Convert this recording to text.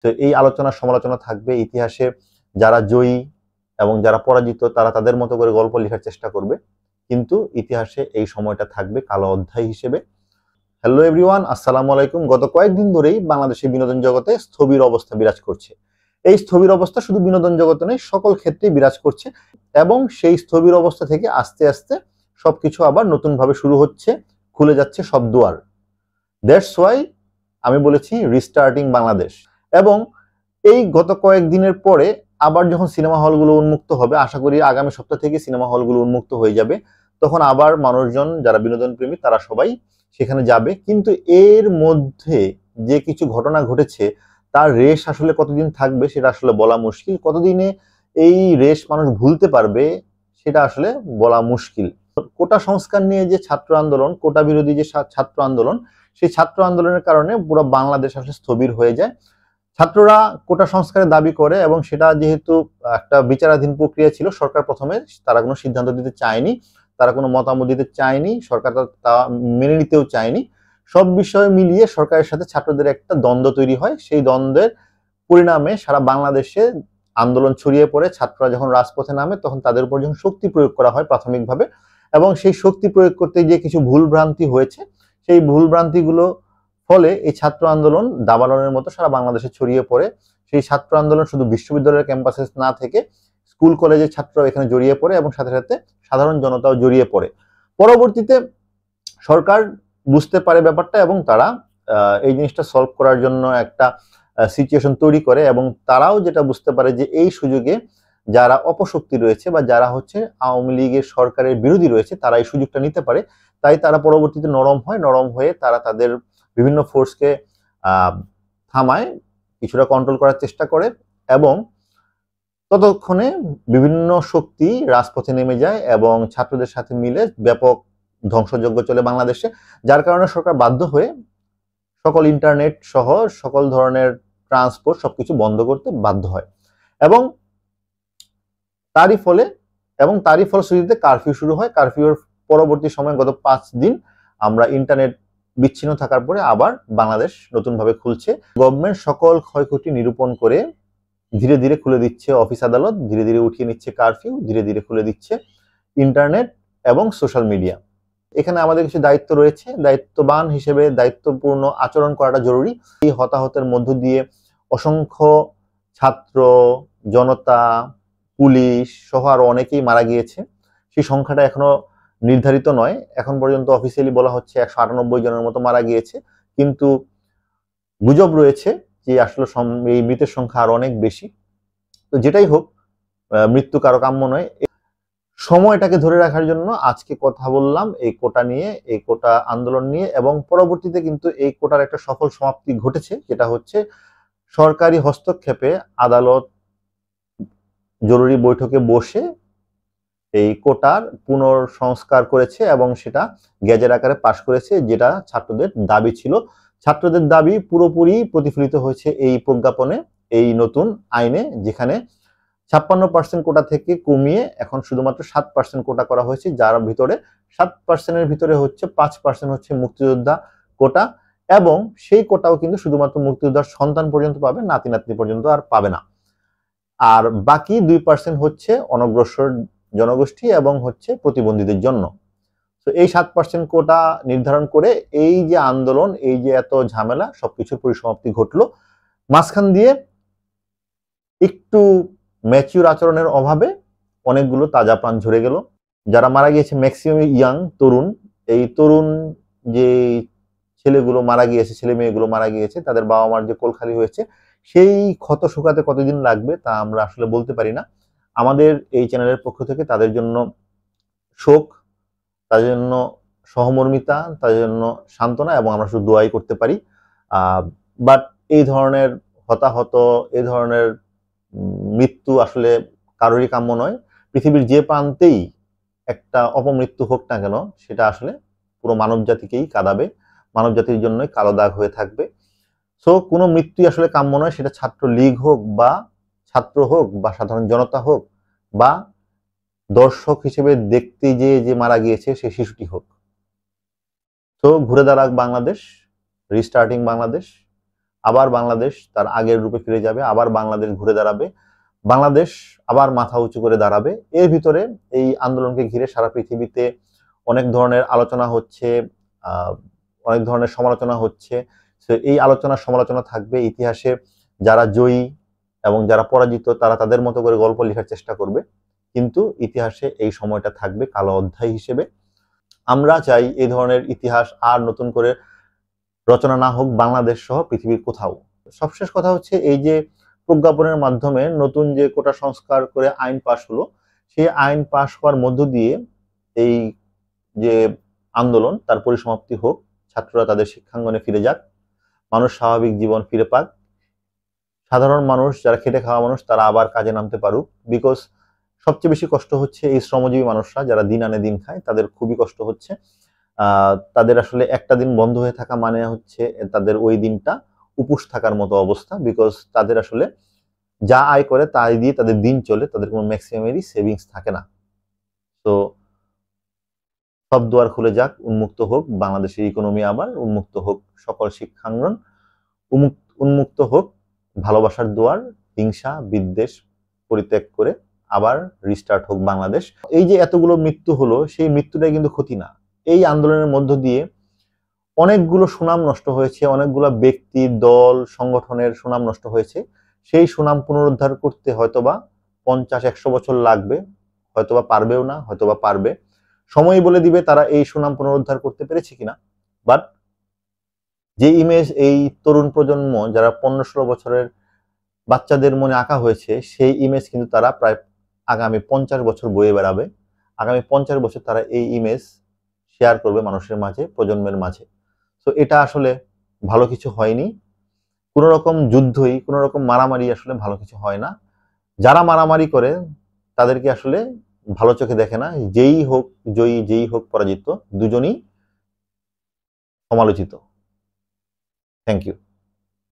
তো এই আলোচনা সমালোচনা থাকবে। ইতিহাসে যারা জয়ী এবং যারা পরাজিত তারা তাদের মতো করে গল্প লেখার চেষ্টা করবে, কিন্তু ইতিহাসে এই সময়টা থাকবে কালো অধ্যায় হিসেবে। হ্যালো এভরিওয়ান, আসসালামু আলাইকুম। গত কয়েকদিন ধরেই বাংলাদেশের বিনোদন জগতে স্থবির অবস্থা বিরাজ করছে। এই স্থবির অবস্থা শুধু বিনোদন জগতে নয়, সকল ক্ষেত্রেই বিরাজ করছে এবং সেই স্থবির অবস্থা থেকে আস্তে আস্তে সবকিছু আবার নতুনভাবে শুরু হচ্ছে, খুলে যাচ্ছে সব দুয়ার। দ্যাটস ওয়াই আমি বলেছি রিস্টার্টিং বাংলাদেশ। এবং এই গত কয়েকদিনের পরে আবার যখন সিনেমা হলগুলো উন্মুক্ত হবে, আশা করি আগামী সপ্তাহ থেকে সিনেমা হলগুলো উন্মুক্ত হয়ে যাবে, তখন আবার মানুষজন যারা বিনোদন প্রেমী তারা সবাই সেখানে যাবে। কিন্তু এর মধ্যে যে কিছু ঘটনা ঘটেছে তার রেশ আসলে কতদিন থাকবে সেটা আসলে বলা মুশকিল। কতদিনে এই রেশ মানুষ ভুলতে পারবে সেটা আসলে বলা মুশকিল। কোটা সংস্কার নিয়ে যে ছাত্র আন্দোলন, কোটা বিরোধী যে ছাত্র আন্দোলন, সেই ছাত্র আন্দোলনের কারণে পুরো বাংলাদেশ আসলে স্থবির হয়ে যায়। ছাত্ররা কোটা সংস্কারের দাবি করে এবং সেটা যেহেতু একটা বিচারাধীন প্রক্রিয়া ছিল, সরকার প্রথমে তারা কোনো সিদ্ধান্ত দিতে চায়নি, তারা কোনো মতামত দিতে চায়নি, সরকার তা মেনে নিতেও চায়নি। সব বিষয় মিলিয়ে সরকারের সাথে ছাত্রদের একটা দ্বন্দ্ব তৈরি হয়। সেই দ্বন্দ্বের পরিণামে সারা বাংলাদেশে আন্দোলন ছড়িয়ে পড়ে। ছাত্ররা যখন রাজপথে নামে তখন তাদের উপর যখন শক্তি প্রয়োগ করা হয় প্রাথমিকভাবে, এবং সেই শক্তি প্রয়োগ করতে গিয়ে কিছু ভুল ভ্রান্তি হয়েছে, সেই ভুল ভ্রান্তিগুলো ফলে এই ছাত্র আন্দোলন দাবানলের মতো সারা বাংলাদেশে ছড়িয়ে পড়ে। সেই ছাত্র আন্দোলন শুধু বিশ্ববিদ্যালয়ের ক্যাম্পাসে না থেকে স্কুল কলেজের ছাত্ররা এখানে জড়িয়ে পড়ে এবং সাথে সাথে সাধারণ জনতাও জড়িয়ে পড়ে। পরবর্তীতে সরকার বুঝতে পারে ব্যাপারটা এবং তারা এই জিনিসটা সলভ করার জন্য একটা সিচুয়েশন তৈরি করে, এবং তারাও যেটা বুঝতে পারে যে এই সুযোগে যারা অপশক্তি রয়েছে বা যারা হচ্ছে আওয়ামী লীগের সরকারের বিরোধী রয়েছে তারা এই সুযোগটা নিতে পারে। তাই তারা পরবর্তীতে নরম হয়ে তারা তাদের বিভিন্ন ফোর্সকে থামায়, কিছুটা কন্ট্রোল করার চেষ্টা করে, এবং ততক্ষণে বিভিন্ন শক্তি রাজপথে নেমে যায় এবং ছাত্রদের সাথে মিলে ব্যাপক ধ্বংসযজ্ঞ চলে বাংলাদেশে। যার কারণে সরকার বাধ্য হয়ে সকল ইন্টারনেট সহ সকল ধরনের ট্রান্সপোর্ট সবকিছু বন্ধ করতে বাধ্য হয়, এবং তারই ফলশ্রুতিতে কারফিউ শুরু হয়। কারফিউর পরবর্তী সময় গত 5 দিন আমরা ইন্টারনেট বিচ্ছিন্ন থাকার পরে আবার বাংলাদেশ নতুনভাবে খুলছে। গভর্নমেন্ট সকল ক্ষয়ক্ষতি নিরূপণ করে ধীরে ধীরে খুলে দিচ্ছে অফিস আদালত, ধীরে ধীরে উঠিয়ে নিচ্ছে কারফিউ, ধীরে ধীরে খুলে দিচ্ছে ইন্টারনেট এবং সোশ্যাল মিডিয়া। এখানে আমাদের কিছু দায়িত্ব রয়েছে, দায়িত্ববান হিসেবে দায়িত্বপূর্ণ আচরণ করাটা জরুরি। এই হতাহতের মধ্য দিয়ে অসংখ্য ছাত্র, জনতা, পুলিশ সহ আরো অনেকেই মারা গিয়েছে। সেই সংখ্যাটা এখনো নির্ধারিত নয়। এখন পর্যন্ত অফিসিয়ালি বলা হচ্ছে 198 জনের মতো মারা গিয়েছে, কিন্তু গুজব রয়েছে যে আসলে এই মৃতের সংখ্যা আরো অনেক বেশি। তো যেটাই হোক, মৃত্যু কারো কাম্য নয়। সময়টাকে ধরে রাখার জন্য আজকে কথা বললাম এই কোটা নিয়ে, এই কোটা আন্দোলন নিয়ে, এবং পরবর্তীতে কিন্তু এই কোটার একটা সফল সমাপ্তি ঘটেছে, যেটা হচ্ছে সরকারি হস্তক্ষেপে আদালত জরুরি বৈঠকে বসে এই কোটার পুনর্সংস্কার করেছে এবং সেটা গেজেট আকারে পাশ করেছে, যেটা ছাত্রদের দাবি ছিল। ছাত্রদের দাবি পুরোপুরি প্রতিফলিত হয়েছে এই প্রজ্ঞাপনে, এই নতুন আইনে, যেখানে 56% কোটা থেকে কমিয়ে এখন শুধুমাত্র 7% কোটা করা হয়েছে, যার ভিতরে 7%-এর ভিতরে হচ্ছে 5% হচ্ছে মুক্তিযোদ্ধা কোটা, এবং সেই কোটাও কিন্তু শুধুমাত্র মুক্তিযোদ্ধার সন্তান পর্যন্ত পাবে, নাতি নাতনি পর্যন্ত আর পাবে না। আর বাকি 2% হচ্ছে অনগ্রসর জনগোষ্ঠী এবং হচ্ছে প্রতিবন্ধীদের জন্য। তো এই 7% কোটা নির্ধারণ করে এই যে আন্দোলন, এই যে এত ঝামেলা, সবকিছুর পরিসমাপ্তি ঘটলো। মাঝখান দিয়ে একটু ম্যাচিউর আচরণের অভাবে অনেকগুলো তাজা প্রাণ ঝরে গেল। যারা মারা গিয়েছে ম্যাক্সিমাম ইয়াং, তরুণ। এই তরুণ যে ছেলেগুলো মারা গিয়েছে, ছেলে মেয়েগুলো মারা গিয়েছে, তাদের বাবা মার যে কোলখালি হয়েছে, সেই ক্ষত শুকাতে কতদিন লাগবে তা আমরা আসলে বলতে পারি না। আমাদের এই চ্যানেলের পক্ষ থেকে তাদের জন্য শোক, তাদের জন্য সহমর্মিতা, তাদের জন্য সান্ত্বনা, এবং আমরা শুধু দোয়াই করতে পারি। বাট এই ধরনের হতাহত, এই ধরনের মৃত্যু আসলে কারোরই কাম্য নয়। পৃথিবীর যে প্রান্তেই একটা অপমৃত্যু হোক না কেন, সেটা আসলে পুরো মানব জাতিকেই কাঁদাবে, মানব জাতির জন্যই কালো দাগ হয়ে থাকবে। সো কোনো মৃত্যুই আসলে কাম্য নয়, সেটা ছাত্র লীগ হোক বা ছাত্র হোক বা সাধারণ জনতা হোক বা দর্শক হিসেবে দেখতে যে মারা গিয়েছে সেই শিশুটি হোক। তো ঘুরে দাঁড়াক বাংলাদেশ, রিস্টার্টিং বাংলাদেশ। আবার বাংলাদেশ তার আগের রূপে ফিরে যাবে, আবার বাংলাদেশ ঘুরে দাঁড়াবে, বাংলাদেশ আবার মাথা উঁচু করে দাঁড়াবে। এর ভিতরে এই আন্দোলনকে ঘিরে সারা পৃথিবীতে অনেক ধরনের আলোচনা হচ্ছে, অনেক ধরনের সমালোচনা হচ্ছে। এই আলোচনা সমালোচনা থাকবে। ইতিহাসে যারা জয়ী এবং যারা পরাজিত তারা তাদের মতো করে গল্প লেখার চেষ্টা করবে, কিন্তু ইতিহাসে এই সময়টা থাকবে কালো অধ্যায় হিসেবে। আমরা চাই এই ধরনের ইতিহাস আর নতুন করে রচনা না হোক বাংলাদেশ সহ পৃথিবীর কোথাও। সবশেষ কথা হচ্ছে, এই যে প্রজ্ঞাপনের মাধ্যমে নতুন যে কোটা সংস্কার করে আইন পাশ হলো, সেই আইন পাশ হওয়ার মধ্য দিয়ে এই যে আন্দোলন তার পরিসমাপ্তি হোক, ছাত্ররা তাদের শিক্ষাঙ্গনে ফিরে যাক, মানুষ স্বাভাবিক জীবন ফিরে পাক, সাধারণ মানুষ যারা খেটে খাওয়া মানুষ তারা আবার কাজে নামতে পারুক। বিকজ সবচেয়ে বেশি কষ্ট হচ্ছে এই শ্রমজীবী মানুষরা যারা দিন আনে দিন খায়, তাদের খুবই কষ্ট হচ্ছে। তাদের আসলে একটা দিন বন্ধ হয়ে থাকা মানে হচ্ছে তাদের ওই দিনটা উপোস থাকার মতো অবস্থা। বিকজ তাদের আসলে যা আয় করে তাই দিয়ে তাদের দিন চলে, তাদের কোনো ম্যাক্সিমামেরই সেভিংস থাকে না। তো সব দুয়ার খুলে যাক, উন্মুক্ত হোক বাংলাদেশের ইকোনমি, আবার উন্মুক্ত হোক সকল শিক্ষাঙ্গন, উন্মুক্ত হোক ভালোবাসার দুয়ার, হিংসা বিদ্বেষ পরিত্যাগ করে আবার রিস্টার্ট হোক বাংলাদেশ। এই যে এতগুলো মৃত্যু হলো, সেই মৃত্যুটাই কিন্তু ক্ষতি না। এই আন্দোলনের মধ্য দিয়ে অনেকগুলো সুনাম নষ্ট হয়েছে, অনেকগুলো ব্যক্তি দল সংগঠনের সুনাম নষ্ট হয়েছে। সেই সুনাম পুনরুদ্ধার করতে হয়তোবা 50-100 বছর লাগবে, হয়তোবা পারবেও না, হয়তোবা পারবে। সময় বলে দিবে তারা এই সুনাম পুনরুদ্ধার করতে পেরেছে কিনা। বাট যে ইমেজ এই তরুণ প্রজন্ম যারা 15-16 বছরের বাচ্চাদের মনে আঁকা হয়েছে, সেই ইমেজ কিন্তু তারা প্রায় আগামী 50 বছর বয়ে বেড়াবে। আগামী 50 বছর তারা এই ইমেজ শেয়ার করবে মানুষের মাঝে, প্রজন্মের মাঝে। তো এটা আসলে ভালো কিছু হয়নি। কোন রকম যুদ্ধই, কোন রকম মারামারি আসলে ভালো কিছু হয় না। যারা মারামারি করে তাদেরকে আসলে ভালো চোখে দেখে না। যেই হোক জয়ী, যেই হোক পরাজিত, দুজনই সমালোচিত। Thank you.